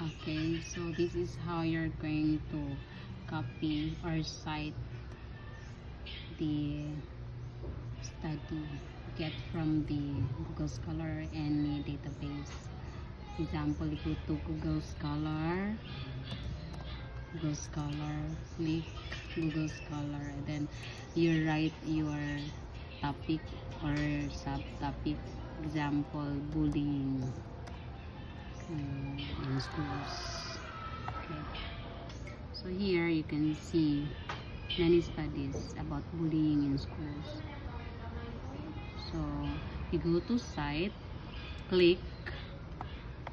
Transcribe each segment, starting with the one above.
Okay, so this is how you're going to copy or cite the study get from the Google Scholar or any database. Example, you go to Google Scholar, click Google Scholar, and then you write your topic or subtopic. Example, bullying in schools. Okay, so here you can see many studies about bullying in schools. So you go to site, click,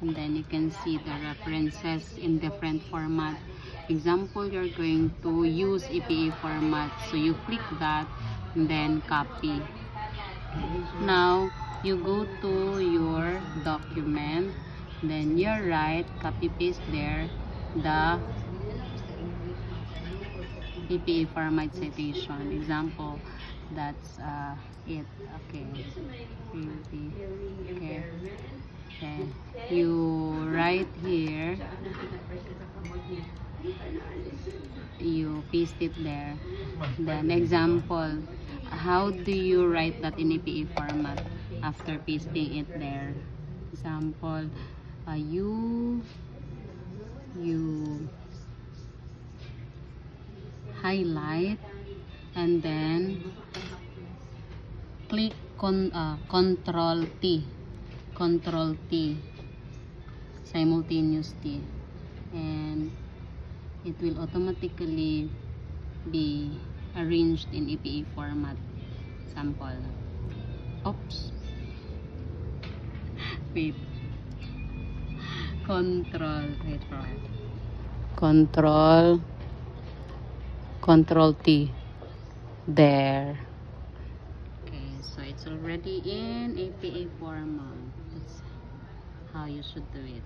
and then you can see the references in different format. Example, you're going to use EPA format, so you click that and then copy. Now you go to your document, then you write, copy paste there the EPA format citation. Example, that's it. Okay. Okay. You write here, you paste it there. Then example, how do you write that in EPA format after pasting it there? Example, you highlight and then click control T simultaneously, and it will automatically be arranged in EPA format. Sample. Oops. Wait. Control T. There. Okay, so it's already in APA format. That's how you should do it.